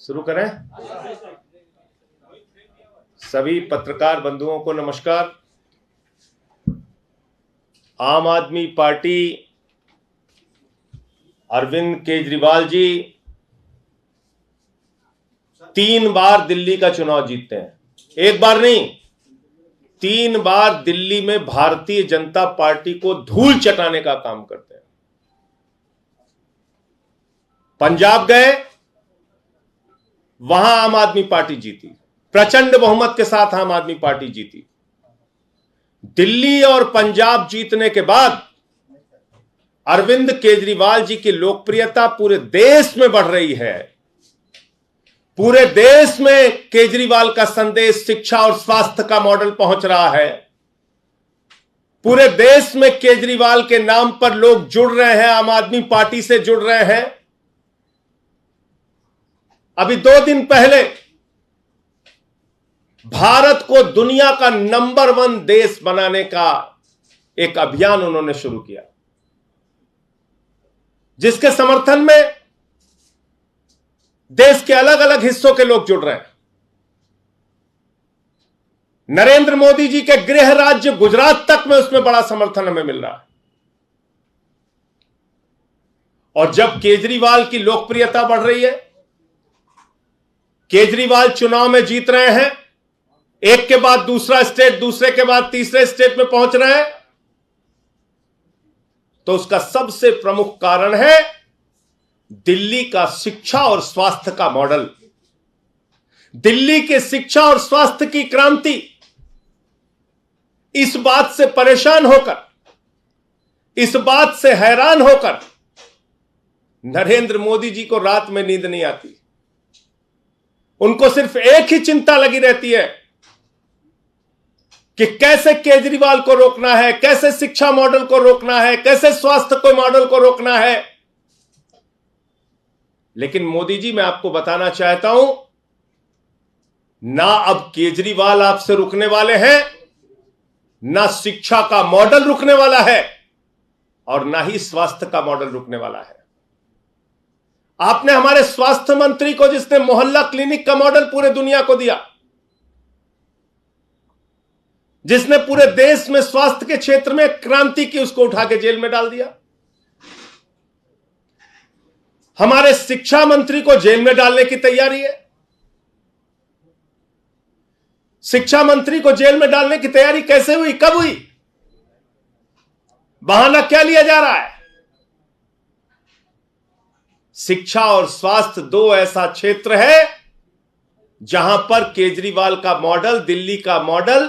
शुरू करें। सभी पत्रकार बंधुओं को नमस्कार। आम आदमी पार्टी अरविंद केजरीवाल जी 3 बार दिल्ली का चुनाव जीतते हैं। एक बार नहीं, 3 बार दिल्ली में भारतीय जनता पार्टी को धूल चटाने का काम करते हैं। पंजाब गए, वहां आम आदमी पार्टी जीती, प्रचंड बहुमत के साथ आम आदमी पार्टी जीती। दिल्ली और पंजाब जीतने के बाद अरविंद केजरीवाल जी की लोकप्रियता पूरे देश में बढ़ रही है। पूरे देश में केजरीवाल का संदेश शिक्षा और स्वास्थ्य का मॉडल पहुंच रहा है। पूरे देश में केजरीवाल के नाम पर लोग जुड़ रहे हैं, आम आदमी पार्टी से जुड़ रहे हैं। अभी 2 दिन पहले भारत को दुनिया का नंबर 1 देश बनाने का एक अभियान उन्होंने शुरू किया, जिसके समर्थन में देश के अलग अलग हिस्सों के लोग जुड़ रहे हैं। नरेंद्र मोदी जी के गृह राज्य गुजरात तक में उसमें बड़ा समर्थन हमें मिल रहा है। और जब केजरीवाल की लोकप्रियता बढ़ रही है, केजरीवाल चुनाव में जीत रहे हैं, एक के बाद दूसरा स्टेट, दूसरे के बाद तीसरे स्टेट में पहुंच रहे हैं, तो उसका सबसे प्रमुख कारण है दिल्ली का शिक्षा और स्वास्थ्य का मॉडल। दिल्ली के शिक्षा और स्वास्थ्य की क्रांति। इस बात से परेशान होकर, इस बात से हैरान होकर नरेंद्र मोदी जी को रात में नींद नहीं आती। उनको सिर्फ एक ही चिंता लगी रहती है कि कैसे केजरीवाल को रोकना है, कैसे शिक्षा मॉडल को रोकना है, कैसे स्वास्थ्य को मॉडल को रोकना है। लेकिन मोदी जी, मैं आपको बताना चाहता हूं, ना अब केजरीवाल आपसे रुकने वाले हैं, ना शिक्षा का मॉडल रुकने वाला है, और ना ही स्वास्थ्य का मॉडल रुकने वाला है। आपने हमारे स्वास्थ्य मंत्री को, जिसने मोहल्ला क्लिनिक का मॉडल पूरे दुनिया को दिया, जिसने पूरे देश में स्वास्थ्य के क्षेत्र में क्रांति की, उसको उठा के जेल में डाल दिया। हमारे शिक्षा मंत्री को जेल में डालने की तैयारी है। शिक्षा मंत्री को जेल में डालने की तैयारी कैसे हुई, कब हुई? बहाना क्या लिया जा रहा है? शिक्षा और स्वास्थ्य 2 ऐसा क्षेत्र है जहां पर केजरीवाल का मॉडल, दिल्ली का मॉडल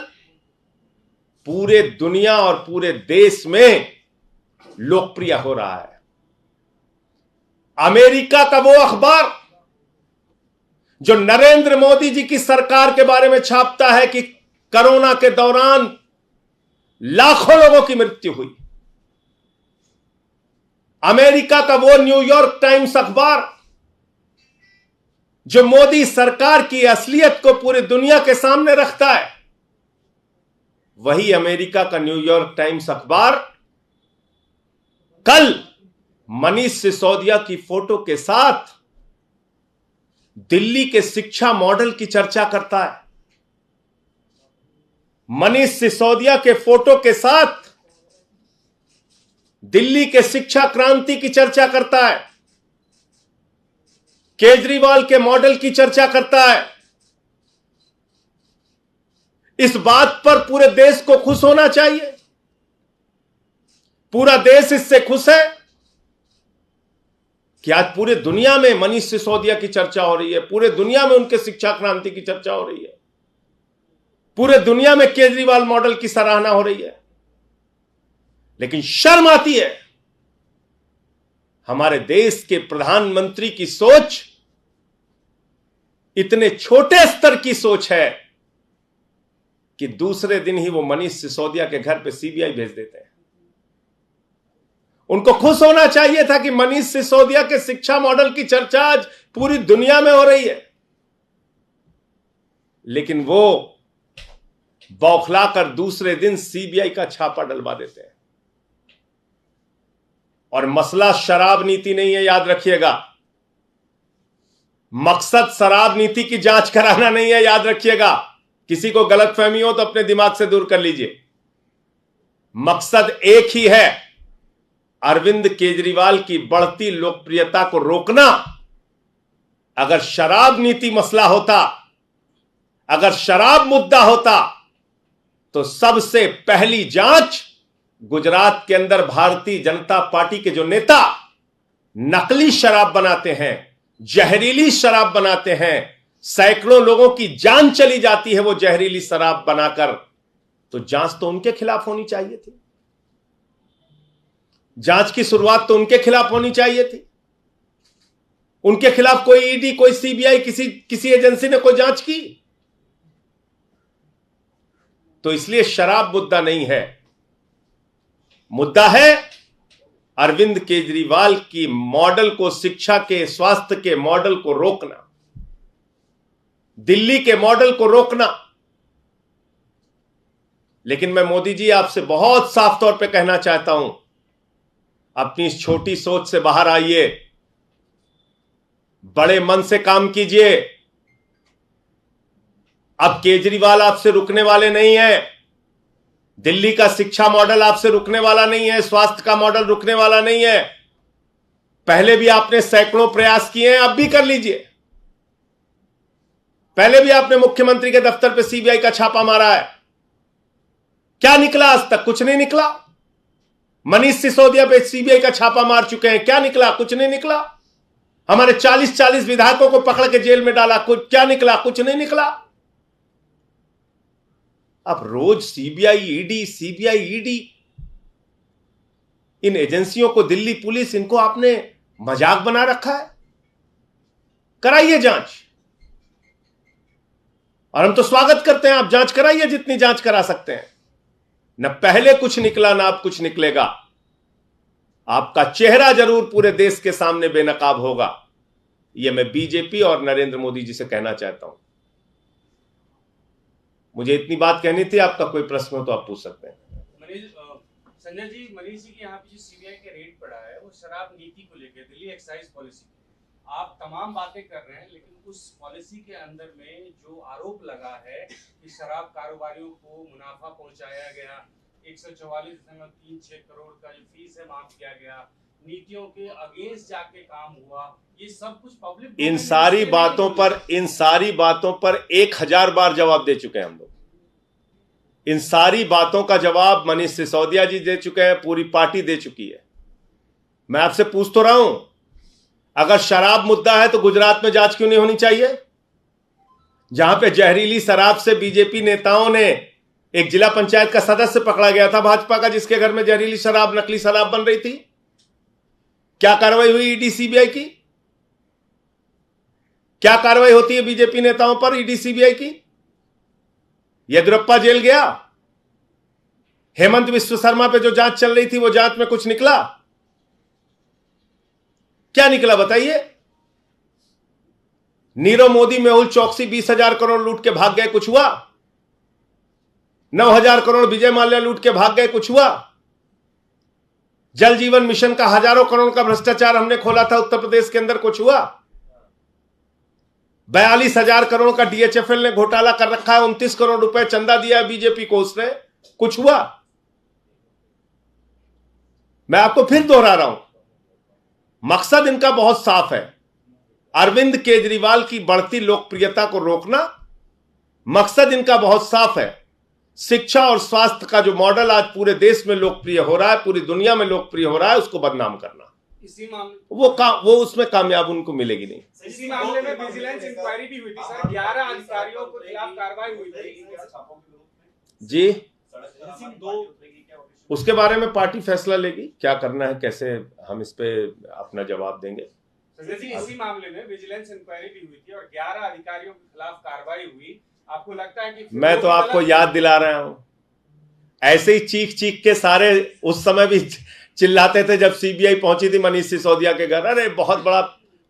पूरे दुनिया और पूरे देश में लोकप्रिय हो रहा है। अमेरिका का वो अखबार जो नरेंद्र मोदी जी की सरकार के बारे में छापता है कि कोरोना के दौरान लाखों लोगों की मृत्यु हुई, अमेरिका का वो न्यूयॉर्क टाइम्स अखबार जो मोदी सरकार की असलियत को पूरी दुनिया के सामने रखता है, वही अमेरिका का न्यूयॉर्क टाइम्स अखबार कल मनीष सिसोदिया की फोटो के साथ दिल्ली के शिक्षा मॉडल की चर्चा करता है। मनीष सिसोदिया के फोटो के साथ दिल्ली के शिक्षा क्रांति की चर्चा करता है, केजरीवाल के मॉडल की चर्चा करता है। इस बात पर पूरे देश को खुश होना चाहिए। पूरा देश इससे खुश है कि आज पूरे दुनिया में मनीष सिसोदिया की चर्चा हो रही है, पूरे दुनिया में उनके शिक्षा क्रांति की चर्चा हो रही है, पूरे दुनिया में केजरीवाल मॉडल की सराहना हो रही है। लेकिन शर्म आती है, हमारे देश के प्रधानमंत्री की सोच इतने छोटे स्तर की सोच है कि दूसरे दिन ही वो मनीष सिसोदिया के घर पे सीबीआई भेज देते हैं। उनको खुश होना चाहिए था कि मनीष सिसोदिया के शिक्षा मॉडल की चर्चा आज पूरी दुनिया में हो रही है, लेकिन वो बौखलाकर दूसरे दिन सीबीआई का छापा डलवा देते हैं। और मसला शराब नीति नहीं है, याद रखिएगा। मकसद शराब नीति की जांच कराना नहीं है, याद रखिएगा। किसी को गलतफहमी हो तो अपने दिमाग से दूर कर लीजिए। मकसद एक ही है, अरविंद केजरीवाल की बढ़ती लोकप्रियता को रोकना। अगर शराब नीति मसला होता, अगर शराब मुद्दा होता, तो सबसे पहली जांच गुजरात के अंदर भारतीय जनता पार्टी के जो नेता नकली शराब बनाते हैं, जहरीली शराब बनाते हैं, सैकड़ों लोगों की जान चली जाती है वो जहरीली शराब बनाकर, तो जांच तो उनके खिलाफ होनी चाहिए थी। जांच की शुरुआत तो उनके खिलाफ होनी चाहिए थी। उनके खिलाफ कोई ईडी, कोई सीबीआई, किसी एजेंसी ने कोई जांच की? तो इसलिए शराब मुद्दा नहीं है, मुद्दा है अरविंद केजरीवाल की मॉडल को, शिक्षा के, स्वास्थ्य के मॉडल को रोकना, दिल्ली के मॉडल को रोकना। लेकिन मैं मोदी जी आपसे बहुत साफ तौर पे कहना चाहता हूं, अपनी इस छोटी सोच से बाहर आइए, बड़े मन से काम कीजिए। अब केजरीवाल आपसे रुकने वाले नहीं है, दिल्ली का शिक्षा मॉडल आपसे रुकने वाला नहीं है, स्वास्थ्य का मॉडल रुकने वाला नहीं है। पहले भी आपने सैकड़ों प्रयास किए हैं, अब भी कर लीजिए। पहले भी आपने मुख्यमंत्री के दफ्तर पे सीबीआई का छापा मारा है, क्या निकला? आज तक कुछ नहीं निकला। मनीष सिसोदिया पे सीबीआई का छापा मार चुके हैं, क्या निकला? कुछ नहीं निकला। हमारे 40 विधायकों को पकड़ के जेल में डाला, कुछ क्या निकला? कुछ नहीं निकला। अब रोज सीबीआई ईडी, इन एजेंसियों को, दिल्ली पुलिस, इनको आपने मजाक बना रखा है। कराइए जांच, और हम तो स्वागत करते हैं, आप जांच कराइए जितनी जांच करा सकते हैं। न पहले कुछ निकला, ना अब कुछ निकलेगा। आपका चेहरा जरूर पूरे देश के सामने बेनकाब होगा। यह मैं बीजेपी और नरेंद्र मोदी जी से कहना चाहता हूं। मुझे इतनी बात कहनी थी। आपका कोई प्रश्न हो तो आप पूछ सकते हैं। संजय जी, मनीष जी के यहाँ पे जो सीबीआई का रेड पड़ा है वो शराब नीति को लेकर, दिल्ली एक्साइज पॉलिसी, आप तमाम बातें कर रहे हैं, लेकिन उस पॉलिसी के अंदर में जो आरोप लगा है कि शराब कारोबारियों को मुनाफा पहुंचाया गया, 144.36 करोड़ का जो फीस है माफ किया गया, नीतियों के अगेंस्ट जाके काम हुआ, ये सब कुछ पब्लिक, इन सारी बातों पर 1000 बार जवाब दे चुके हैं हम लोग। इन सारी बातों का जवाब मनीष सिसोदिया जी दे चुके हैं, पूरी पार्टी दे चुकी है। मैं आपसे पूछ तो रहा हूं, अगर शराब मुद्दा है तो गुजरात में जांच क्यों नहीं होनी चाहिए? जहां पे जहरीली शराब से बीजेपी नेताओं ने, एक जिला पंचायत का सदस्य पकड़ा गया था भाजपा का, जिसके घर में जहरीली शराब, नकली शराब बन रही थी। क्या कार्रवाई हुई ईडी सीबीआई की? क्या कार्रवाई होती है बीजेपी नेताओं पर ईडी सीबीआई की? येदियुरप्पा जेल गया। हेमंत विश्व शर्मा पे जो जांच चल रही थी, वो जांच में कुछ निकला? क्या निकला बताइए? नीरव मोदी, मेहुल चौकसी 20,000 करोड़ लूट के भाग गए, कुछ हुआ? 9,000 करोड़ विजय माल्या लूट के भाग गए, कुछ हुआ? जल जीवन मिशन का हजारों करोड़ का भ्रष्टाचार हमने खोला था उत्तर प्रदेश के अंदर, कुछ हुआ? 42,000 करोड़ का डीएचएफएल ने घोटाला कर रखा है, 29 करोड़ रुपए चंदा दिया है बीजेपी को, उसने कुछ हुआ? मैं आपको फिर दोहरा रहा हूं, मकसद इनका बहुत साफ है, अरविंद केजरीवाल की बढ़ती लोकप्रियता को रोकना। मकसद इनका बहुत साफ है, शिक्षा और स्वास्थ्य का जो मॉडल आज पूरे देश में लोकप्रिय हो रहा है, पूरी दुनिया में लोकप्रिय हो रहा है, उसको बदनाम करना। इसी मामले वो उसमें कामयाब उनको मिलेगी नहीं। इसी मामले में विजिलेंस इंक्वायरी भी हुई थी सर, 11 अधिकारियों के खिलाफ कार्रवाई हुई थी जी। उसके बारे में पार्टी फैसला लेगी, क्या करना है, कैसे हम इस पे अपना जवाब देंगे। इसी मामले में विजिलेंस इंक्वायरी भी हुई थी और 11 अधिकारियों के खिलाफ कार्रवाई हुई। आपको लगता है कि मैं तो आपको याद दिला रहा हूं, ऐसे ही चीख चीख के सारे उस समय भी चिल्लाते थे जब सीबीआई पहुंची थी मनीष सिसोदिया के घर, अरे बहुत बड़ा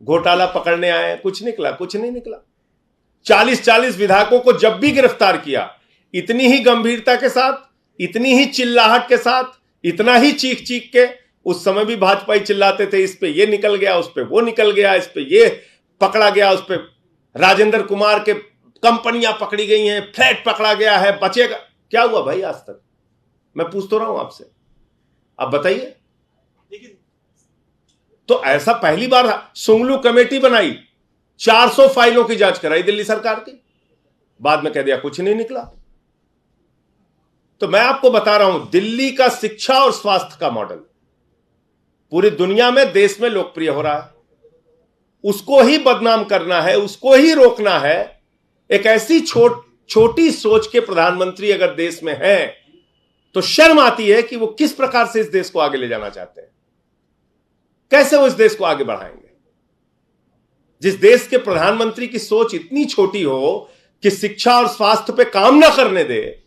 घोटाला पकड़ने आए हैं, कुछ निकला? कुछ नहीं निकला। 40 विधायकों को जब भी गिरफ्तार किया, इतनी ही गंभीरता के साथ, इतनी ही चिल्लाहट के साथ, इतना ही चीख के, उस समय भी भाजपा ही चिल्लाते थे, इस पे ये निकल गया, उस पे वो निकल गया, इस पे ये पकड़ा गया, उस पर राजेंद्र कुमार के कंपनियां पकड़ी गई हैं, फ्लैट पकड़ा गया है, बचेगा क्या हुआ भाई आज तक? मैं पूछ तो रहा हूं आपसे, आप बताइए। तो ऐसा पहली बार सुंगलू कमेटी बनाई, 400 फाइलों की जांच कराई दिल्ली सरकार की, बाद में कह दिया कुछ नहीं निकला। तो मैं आपको बता रहा हूं, दिल्ली का शिक्षा और स्वास्थ्य का मॉडल पूरी दुनिया में, देश में लोकप्रिय हो रहा है। उसको ही बदनाम करना है, उसको ही रोकना है। एक ऐसी छोटी सोच के प्रधानमंत्री अगर देश में हैं, तो शर्म आती है कि वो किस प्रकार से इस देश को आगे ले जाना चाहते हैं, कैसे वो इस देश को आगे बढ़ाएंगे। जिस देश के प्रधानमंत्री की सोच इतनी छोटी हो कि शिक्षा और स्वास्थ्य पे काम ना करने दे,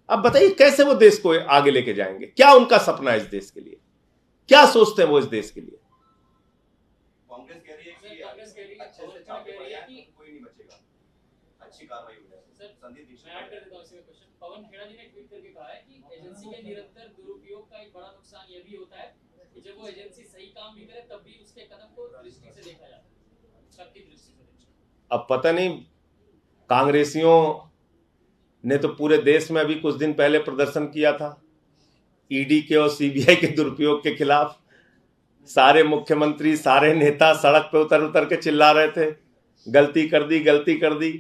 अब बताइए कैसे वो देश को आगे लेके जाएंगे? क्या उनका सपना है इस देश के लिए? क्या सोचते हैं वो इस देश के लिए? कांग्रेस कह रही है कि अच्छे से काम कह रही है कि कोई नहीं बचेगा, अच्छी कार्रवाई हो जाएगी। संदीप दीक्षित मैं ऐड कर देता हूं इसी में क्वेश्चन। पवन खेड़ा जी ने ट्वीट करके कहा है कि एजेंसी के निरंतर दुरुपयोग का एक बड़ा नुकसान यह भी होता है कि जब वो एजेंसी सही काम भी करे तब भी उसके कदम को दृष्टि से देखा जाता है, सबकी दृष्टि से। अब पता नहीं, कांग्रेसियों ने तो पूरे देश में अभी कुछ दिन पहले प्रदर्शन किया था ईडी के और सीबीआई के दुरुपयोग के खिलाफ। सारे मुख्यमंत्री, सारे नेता सड़क पे उतर के चिल्ला रहे थे, गलती कर दी, गलती कर दी।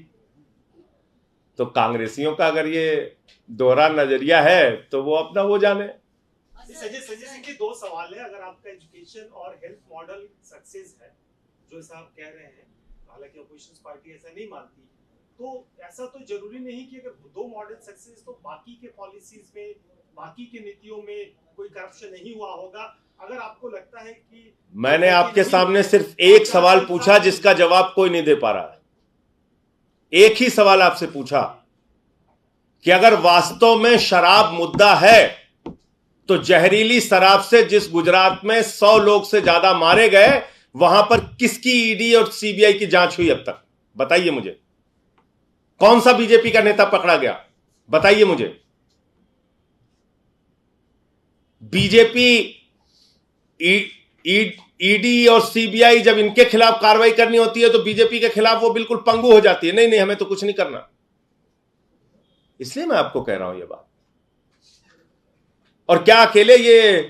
तो कांग्रेसियों का अगर ये दोहरा नजरिया है तो वो अपना वो जाने। संजय सिंह जी, दो सवाल है। अगर आपका एजुकेशन और हेल्थ मॉडल सक्सेस है, जो साहब कह रहे हैं, हालांकि अपोजिशन पार्टी ऐसा नहीं मानती, तो ऐसा तो जरूरी नहीं कि अगर दो मॉडल सक्सेस तो बाकी के पॉलिसीज में, बाकी के नीतियों में कोई करप्शन नहीं हुआ होगा। अगर आपको लगता है कि मैंने आपके सामने सिर्फ एक सवाल पूछा जिसका जवाब कोई नहीं दे पा रहा। एक ही सवाल आपसे पूछा कि अगर वास्तव में शराब मुद्दा है तो जहरीली शराब से जिस गुजरात में 100 लोग से ज्यादा मारे गए, वहां पर किसकी ईडी और सीबीआई की जांच हुई अब तक? बताइए मुझे। कौन सा बीजेपी का नेता पकड़ा गया? बताइए मुझे। बीजेपी ईडी और सीबीआई जब इनके खिलाफ कार्रवाई करनी होती है तो बीजेपी के खिलाफ वो बिल्कुल पंगु हो जाती है, नहीं हमें तो कुछ नहीं करना। इसलिए मैं आपको कह रहा हूं ये बात। और क्या अकेले ये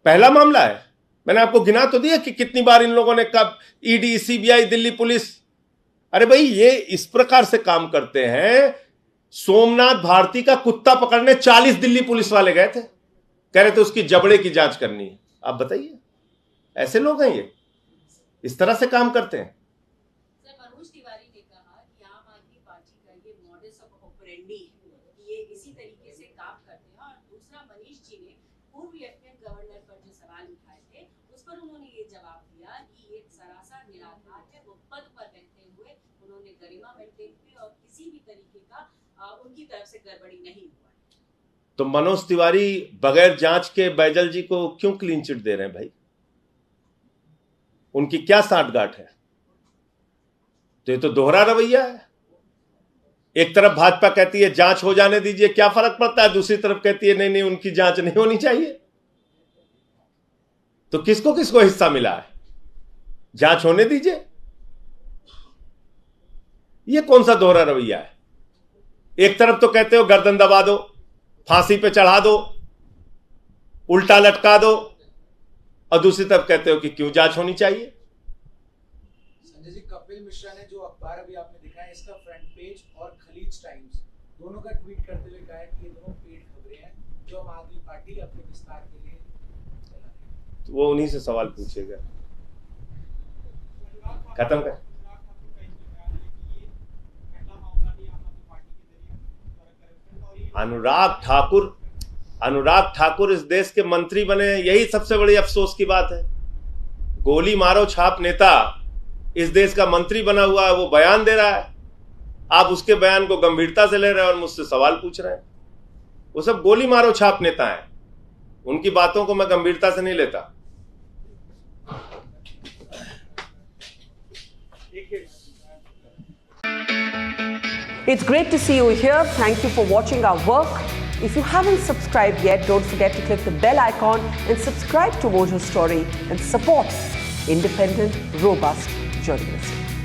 पहला मामला है? मैंने आपको गिना तो दिया कि कितनी बार इन लोगों ने कब ईडी, सीबीआई, दिल्ली पुलिस। अरे भाई, ये इस प्रकार से काम करते हैं। सोमनाथ भारती का कुत्ता पकड़ने 40 दिल्ली पुलिस वाले गए थे, कह रहे थे उसकी जबड़े की जांच करनी है। आप बताइए, ऐसे लोग हैं ये, इस तरह से काम करते हैं। सर, मनोज तिवारी ने कहा कि आम आदमी पार्टी का ये मॉडस ऑपरेंडी है, ये इसी तरीके से काम करते हैं। और दूसरा, मनीष जी ने पूर्व लेफ्टिनेंट गवर्नर पर जो सवाल उठाए थे, उस पर उन्होंने ये जवाब दिया कि ये सरासर निराधार है। वो पद पर रहते हुए उन्होंने गरिमा मेंटेन की और किसी भी तरीके का उनकी तरफ से गड़बड़ी नहीं हुआ। तो मनोज तिवारी बगैर जांच के बैजल जी को क्यों क्लीन चिट दे रहे हैं भाई? उनकी क्या साठगांठ है? तो ये तो दोहरा रवैया है। एक तरफ भाजपा कहती है जांच हो जाने दीजिए, क्या फर्क पड़ता है, दूसरी तरफ कहती है नहीं उनकी जांच नहीं होनी चाहिए। तो किसको किसको हिस्सा मिला है? जांच होने दीजिए। ये कौन सा दोहरा रवैया है? एक तरफ तो कहते हो गर्दन दबा दो, फांसी पे चढ़ा दो, उल्टा लटका दो, और दूसरी तरफ कहते हो कि क्यों जांच होनी चाहिए। संजय जी, कपिल मिश्रा ने जो अखबार अभी आपने दिखाया, इसका फ्रंट पेज और खलीज टाइम्स दोनों का ट्वीट करते हुए कहा है कि ये दोनों पेड खबरें हैं जो आम आदमी पार्टी अपने विस्तार के लिए चला रही है। तो वो उन्हीं से सवाल पूछेगा। खत्म कर। अनुराग ठाकुर इस देश के मंत्री बने, यही सबसे बड़ी अफसोस की बात है। गोली मारो छाप नेता इस देश का मंत्री बना हुआ है, वो बयान दे रहा है, आप उसके बयान को गंभीरता से ले रहे हैं और मुझसे सवाल पूछ रहे हैं। वो सब गोली मारो छाप नेता हैं, उनकी बातों को मैं गंभीरता से नहीं लेता। It's great to see you here. Thank you for watching our work. If you haven't subscribed yet, don't forget to click the bell icon and subscribe to Mojo Story and support independent, robust joining us.